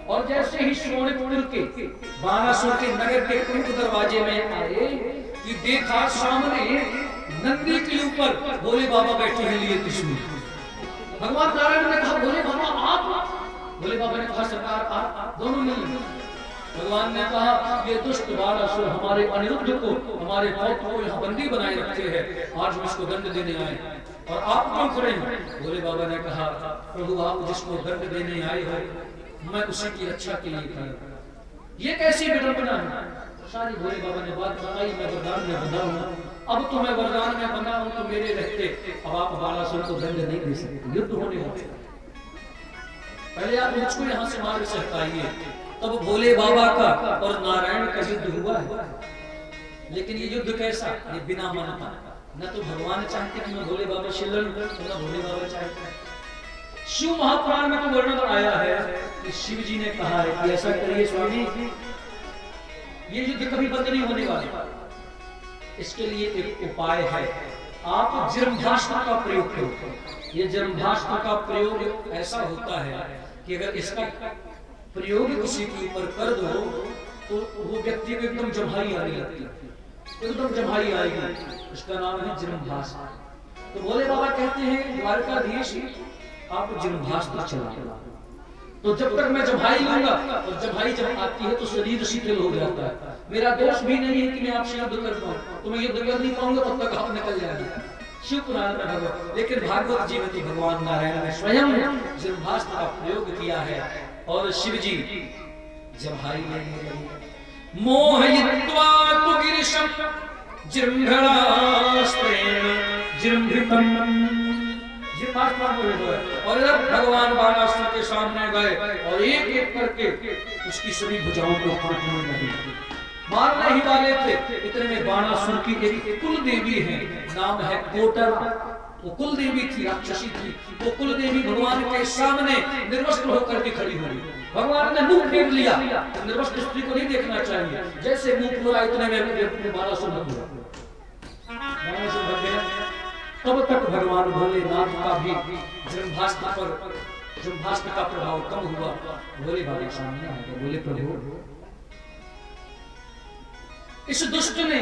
और जैसे ही शोणितपुर के बाणासुर के नगर के प्रमुख दरवाजे में आए कि देखा सामने नंदी के ऊपर भोले बाबा बैठे हैं लिए त्रिशूल। भगवान नारायण ने कहा भोले बाबा आप? भोले बाबा ने कहा सरकार आप दोनों नहीं। भगवान ने कहा ये दुष्ट बाणासुर हमारे अनिरुद्ध को हमारे पौत्र को यहाँ बंदी बनाए रखे हैं, आज हम इसको दंड देने आए और आप क्यों खड़े हैं? भोले बाबा ने कहा प्रभु आप जिसको दंड देने आए हो मैं उसी की रक्षा के लिए खड़ा। ये कैसी विडंबना है? सारी भोले बाबा ने बात बताई। मैं वरदान में बंधा हूँ, अब तो मैं वरदान में बंधा हूँ तो मेरे रहते अब आप बाणासुर को दंड नहीं दे सकते, युद्ध होने वाला। पहले आप मुझको यहाँ से मार्ग से हटाइए। तब भोले बाबा का और नारायण का युद्ध हुआ है। लेकिन ये युद्ध कैसा? ये बिना मन का। न तो भगवान चाहते कि मैं भोले बाबा से लड़ूं, न भोले बाबा चाहते हैं। शिव महापुराण में तो वर्णन आया है कि शिव जी ने कहा है कि ऐसा करिए स्वामी, ये युद्ध कभी बंद नहीं होने वाला। इसके लिए एक उपाय है, आप जर्मभास्त्र का प्रयोग करो। ये जर्मभास्त्र का प्रयोग ऐसा होता है कि अगर इसका प्रयोग किसी के ऊपर कर दो तो वो व्यक्ति को एकदम जम्हाई आने लगती है, एकदम जम्हाई आएगी। उसका नाम है जर्मभास्त्र। तो भोले बाबा कहते हैं द्वारकाधीश आप जर्मभास्त्र चलाओ, तो जब तक मैं जम्हाई लूंगा और जम्हाई जब आती है तो शरीर शीतल हो जाता है। मेरा दोष भी नहीं है कि मैं आपसे युद्ध कर पाऊं, तो मैं युद्ध कर नहीं पाऊंगा, तब तक आप निकल जाएंगे। शिव पुराण में भगवान, लेकिन भागवत जी में तो भगवान नारायण ने स्वयं जर्मभास्त्र का प्रयोग किया है और शिव जी जम्हाई लेने लगे। मोहयित्वा तु गिरिशं जृंभणास्त्रेण जृंभितम्। और जब भगवान बाणासुर के सामने गए और एक एक करके उसकी सभी भुजाओं को काटने लगे, मारने ही वाले थे। इतने में बाणासुर की एक कुल देवी है, नाम है कोटरा। वो कुल देवी थी, राक्षसी थी। वो कुल देवी भगवान के सामने निर्वस्त्र होकर के खड़ी हुई। भगवान ने मुंह फेर लिया, निर्वस्त्र स्त्री को नहीं देखना चाहिए। जैसे मुंह खोला इतने में बाणासुर भग गया। तब तक भगवान भोलेनाथ का भी जर्मभास्त्र का प्रभाव कम हुआ। भोले बाबा सामने आ गए, बोले प्रभु इस दुष्ट ने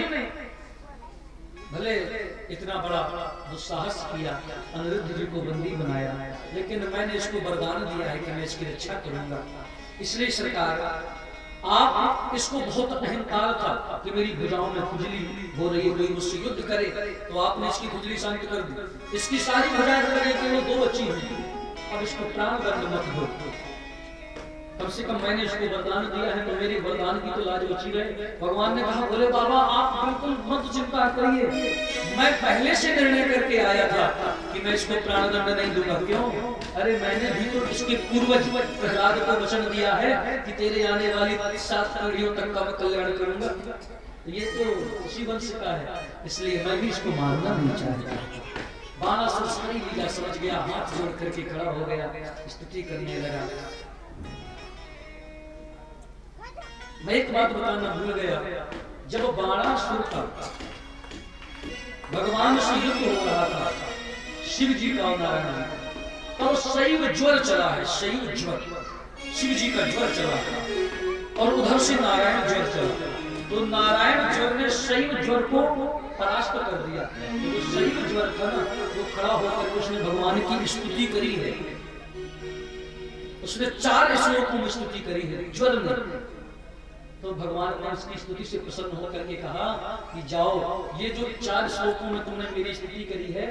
भले इतना बड़ा दुस्साहस किया, अनिरुद्ध जी को बंदी बनाया, लेकिन मैंने इसको वरदान दिया है कि मैं इसकी रक्षा करूंगा। इसलिए सरकार आप इसको बहुत अहंकार था कि मेरी भुजाओं में खुजली हो रही है, कोई मुझसे युद्ध करे, तो आपने इसकी खुजली शांत कर दी। इसकी सारी भुजाएं लगे कि वो 2 बच्ची हैं, अब इसको प्राण दंड मत दो। कम से कम मैंने इसको वरदान दिया है तो मेरे वरदान की तो लाज बची रहे। भगवान ने कहा भोले बाबा आप बिल्कुल मत चिंता करिए, मैं पहले से निर्णय करके आया था कि मैं इसको प्राण दंड नहीं दूंगा। क्यों? अरे मैंने भी तो इसके पूर्वज प्रहलाद को वचन दिया है कि तेरे आने वाली 7 पीढ़ियों तक का मैं कल्याण करूंगा। ये तो उसी वंश का है, इसलिए मैं भी इसको मारना नहीं चाहता। बाणासुर सारी लीला समझ गया, हाथ जोड़ करके खड़ा हो गया, स्तुति करने लगा। मैं एक बात बताना भूल गया, जब बाणासुर का भगवान से युद्ध हो रहा था शिव जी का नारायण, तो शैव ज्वर चला है, शैव ज्वर, शिव जी का ज्वर चला था और उधर से नारायण ज्वर चला। तो नारायण ज्वर ने शैव ज्वर को परास्त कर दिया। तो शैव ज्वर था ना, वो खड़ा होकर उसने भगवान की स्तुति करी है। उसने 4 श्लोकों में स्तुति करी है ज्वर ने। तो भगवान ने उसकी स्तुति से प्रसन्न होकर के कहा कि जाओ, ये जो 4 श्लोकों में तुमने मेरी स्तुति करी है,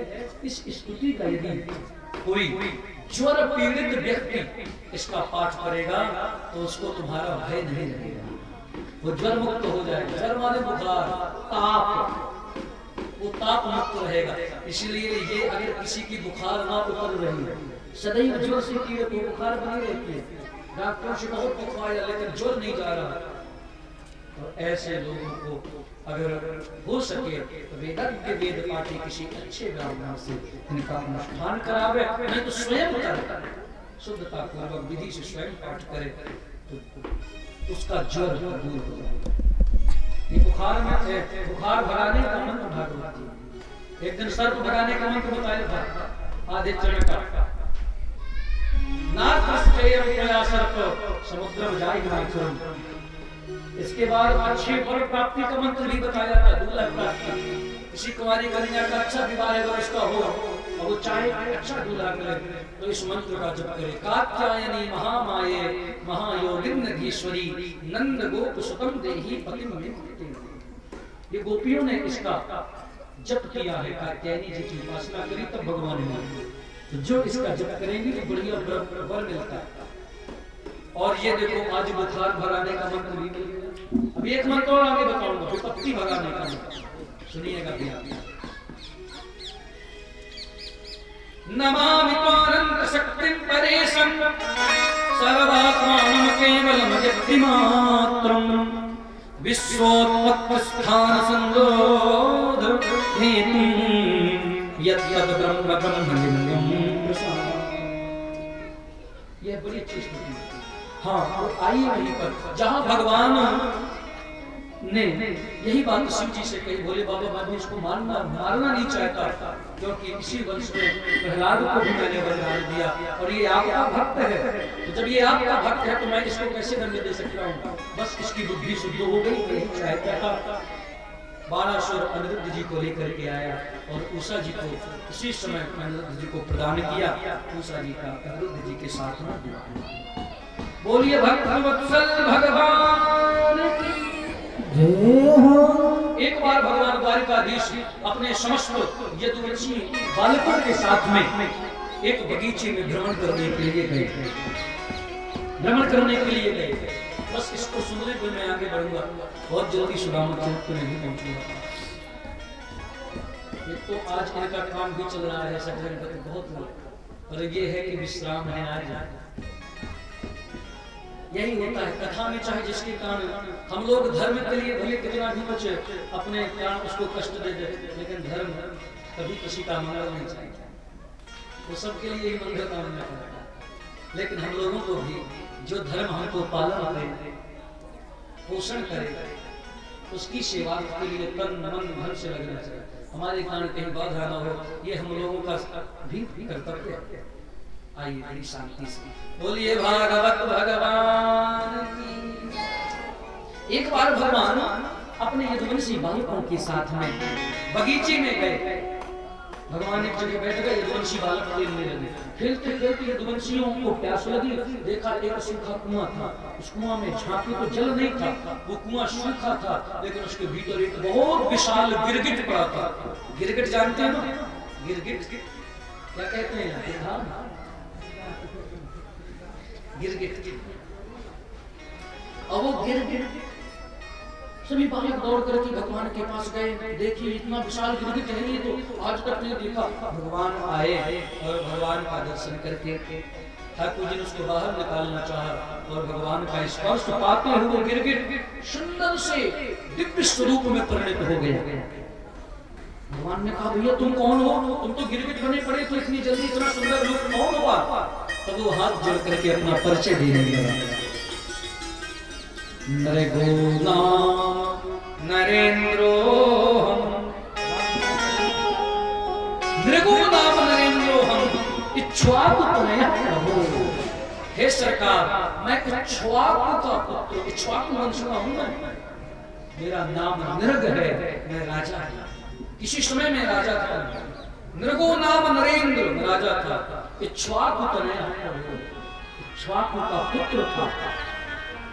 इस स्तुति का यदि कोई ज्वर पीड़ित व्यक्ति इसका पाठ करेगा तो उसको तुम्हारा भय नहीं लगेगा, वो ज्वर मुक्त हो जाएगा। ज्वर माने बुखार, ताप, वो ताप मुक्त रहेगा। इसलिए ये अगर किसी की बुखार ना उतर रही है, सदैव ज्वर से पीड़ित हो, बुखार बनी रहती है, डॉक्टरों से बहुत दिखवाया लेकिन ज्वर नहीं जा रहा, तो ऐसे लोगों को अगर हो सके तो वेदज्ञ वेद पाठी किसी अच्छे ब्राह्मण से इनका अनुष्ठान करावे, नहीं तो स्वयं करे, शुद्धता पूर्वक विधि से स्वयं पाठ करे तो उसका ज्वर दूर हो जाए। ये बुखार भगाने का मंत्र भागवत जी, एक दिन सर्प भगाने का मंत्र बताया था, आधे चरणका नाथस्थेयं प्रयासर्थ समुद्रम जाय माइथुरम। इसके बाद अच्छे वर प्राप्ति का मंत्र भी बताया था, दूल्हा प्राप्ति। किसी कुमारी कन्या का अच्छा विवाह अगर उसका हो और वो चाहे अच्छा दूल्हा मिले तो इस मंत्र का जप करे। कात्यायनी महामाये महायोगिन्नधीश्वरी नंद गोप सुतम देहि पतिम नित्य। ये गोपियों ने इसका जप किया है, कात्यायनी जी की उपासना करी तब भगवान ने। तो जो इसका जप करेंगे तो बढ़िया वर मिलता है। और ये देखो आज बुखार भगाने का मंत्र भी मिल गया। अब एक मंत्र और आगे बताऊंगा, विपत्ति भगाने का मंत्र सुनिएगा भैया। नमामि त्वानंत शक्तिं परेशं सर्वात्मानं केवलं यत्तिमात्रं विश्वोत्पत्तिस्थान संरोध हेतुं यत्तद् ब्रह्म ब्रह्मलिंगं प्रसाद। यह बड़ी अच्छी स्थिति है। हाँ, तो आइए वहीं पर जहां भगवान ने यही बात शिव जी से कही, बोले बाबा मैं इसको मारना नहीं चाहता, क्योंकि इसी वंश में प्रहलाद को भी मैंने वरदान दिया और ये आपका भक्त है। तो जब ये आपका भक्त है तो मैं इसको कैसे दंड दे सकता हूँ। बस इसकी बुद्धि शुद्ध हो गई, यही चाहता था। बाणासुर अनिरुद्ध जी को लेकर के आया और उषा जी को उसी समय अनिरुद्ध जी को प्रदान किया। उषा जी का अनिरुद्ध जी के साथ में विवाह। बोलिए भक्तवत्सल भगवान की जय हो। एक बार भगवान द्वारिकाधीश अपने समस्त यदुवंशी बालकों के साथ में एक बगीचे में भ्रमण करने के लिए गए। बस इसको सुनने पर मैं आगे बढ़ूंगा, बहुत जल्दी सुदामा चरित्र में भी पहुंचूंगा। एक तो आज इनका काम भी चल रहा है सत्संग बहुत लोग, और ये है कि विश्राम है आज। यही होता है कथा में, चाहे जिसके कारण हम लोग धर्म के लिए भले कितना भी कुछ अपने कारण उसको कष्ट दे दे, लेकिन धर्म कभी किसी का मंगल नहीं चाहता। वो सबके लिए मंगल कामना करता है। लेकिन हम लोगों को भी जो धर्म हमको पालन करे, पोषण करे, उसकी सेवा के लिए तन मन धन से लगना चाहिए। हमारे कारण कहीं बाधा न हो, ये हम लोगों का भी कर्तव्य है। आइए बड़ी शांति से बोलिए भागवत भगवान की। एक बार भगवान अपने यदुवंशी बालकों के साथ में बगीचे में गए। भगवान एक जगह बैठ गए, यदुवंशी बालक खेलने लगे। खेलते खेलते यदुवंशियों को प्यास लगी। देखा एक सूखा कुआं था, उस कुआं में झांके तो जल नहीं था, वो कुआं सूखा था, लेकिन उसके भीतर एक बहुत विशाल गिरगिट पड़ा था। गिरगिट जानते हैं ना? गिरगिट क्या कहते हैं? गिरगिट। अब वो गिरगिट सभी बालक दौड़ करके भगवान के पास गए। देखिए इतना विशाल गिरगिट है, ये तो आज तक नहीं देखा। भगवान आए और भगवान का दर्शन करके ठाकुर जी ने उसको बाहर निकालना चाहा, और भगवान का स्पर्श पाते हुए गिरगिट सुंदर से दिव्य स्वरूप में परिणत हो गया। भगवान ने कहा भैया तुम कौन हो? तुम तो गिरगिट बने पड़े, तो इतनी जल्दी इतना सुंदर रूप कौन हुआ? तब वो हाथ जोड़ करके अपना परिचय देने लगा। नृगो नरेंद्रो हम इक्ष्वाकु तनया प्रभु। हे सरकार, मैं इक्ष्वाकु का पुत्र, इक्ष्वाकु वंश का हूं। मेरा नाम नृग है, मैं राजा हूं। किसी समय में राजा था। नृगो नाम नरेंद्र, राजा था। इक्ष्वाकु तनया प्रभु, इक्ष्वाकु का पुत्र था।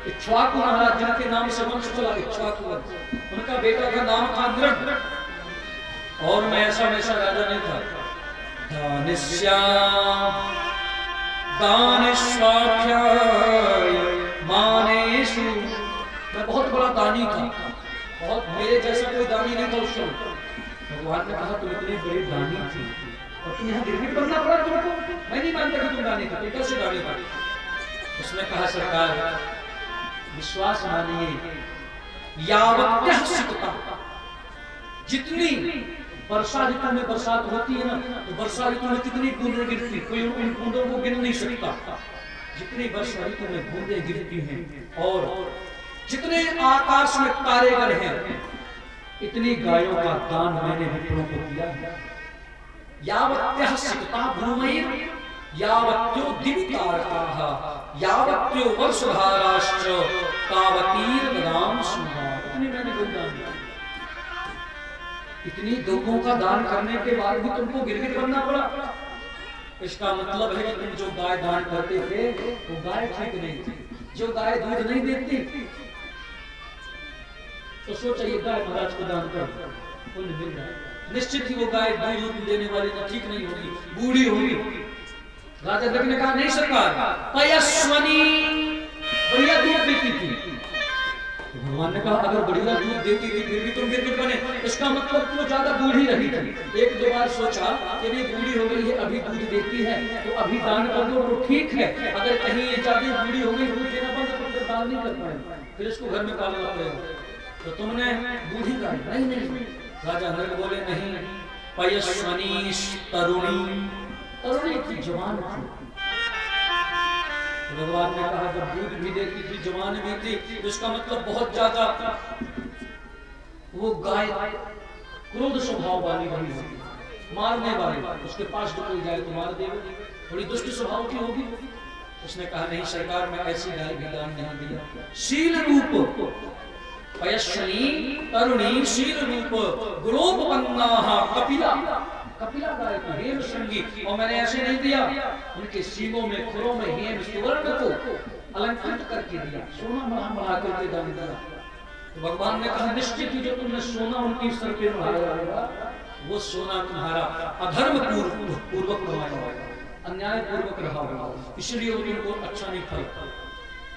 इक्ष्वाकु महाराज जिनके नाम से वंश चला, इक्ष्वाकु वंश, उनका बेटा का नाम था नृग। और मैं ऐसा वैसा राजा नहीं था। मानेषु, मैं बहुत बड़ा दानी था, बहुत मेरे जैसा कोई दानी नहीं था उस समय। भगवान ने कहा तुम इतनी बड़ी दानी थी और तुम यहाँ गिरगिट बनना पड़ा तुमको? मैं नहीं मानता कि तुम दानी था, तुम कैसे दानी था? उसने कहा सरकार विश्वास मानिए, यावत्यः सिकता, जितनी वर्षा ऋतु में बरसात होती है ना, तो वर्षा ऋतु में कितनी बूंदें गिरती, कोई उन बूंदों को गिन नहीं सकता। जितनी वर्षा ऋतु में बूंदें गिरती हैं और जितने आकाश में तारेगण हैं, इतनी गायों का दान मैंने विप्रों को किया है। यावत्यः सिकता भूमैर् यावत्यो दिवितारकाः यावत्यो वर्षधाराश्च तावतीर ददाम स्मः। इतनी मैंने गुणगान किया। इतनी गौओं का दान करने के बाद भी तुमको गिरगिट बनना पड़ा। इसका मतलब है कि तुम जो गाय दान करते थे वो गाय ठीक नहीं थी। जो गाय दूध नहीं देती तो सोचा ये गाय महाराज को दान कर पुण्य मिल रहा है। निश्चित ही वो गाय दूध देने वाली ना ठीक नहीं होगी, बूढ़ी होगी। राजा जनक ने कहा नहीं सरकार, पयस्वनी बढ़िया दूध देती थी। तो भगवान ने कहा अगर बढ़िया दूध देती थी फिर भी तुम गिरगिट बने, इसका मतलब वो ज्यादा बूढ़ी रही थी। एक दो बार सोचा कि ये बूढ़ी हो गई है, अभी दूध देती है तो अभी दान कर दो तो ठीक है। अगर कहीं ये ज्यादा बूढ़ी हो गई, दूध देना बंद कर दो, दान नहीं कर पाए, फिर इसको घर में पालना पड़ेगा। तो तुमने बूढ़ी गाय नहीं। राजा नल बोले नहीं, पयस्वनी तरुणी थी, जवान थी। भगवान ने कहा जब दूध भी देती थी, जवान भी थी, तो इसका मतलब बहुत ज्यादा वो गाय क्रोध स्वभाव वाली नहीं होगी, मारने वाली। उसके पास जो कोई जाए तो मार देगी, थोड़ी दुष्ट स्वभाव की होगी। उसने कहा नहीं सरकार, मैं ऐसी गाय भी दान नहीं दिया। शील रूप पयस्वनी तरुणी शील रूप गुणोपन्नाः कपिला गाय को हेम श्रृंगी, और मैंने ऐसे नहीं दिया, उनके सींगों में खुरों में हेम सुवर्ण को अलंकृत करके दिया, सोना बना करके दान दिया। तो भगवान ने कहा निश्चित ही जो तुमने सोना उनकी सर पे बढ़ाया होगा वो सोना तुम्हारा अधर्म पूर्वक कमाया होगा, अन्याय पूर्वक रहा होगा, इसलिए वो तुमको अच्छा नहीं फल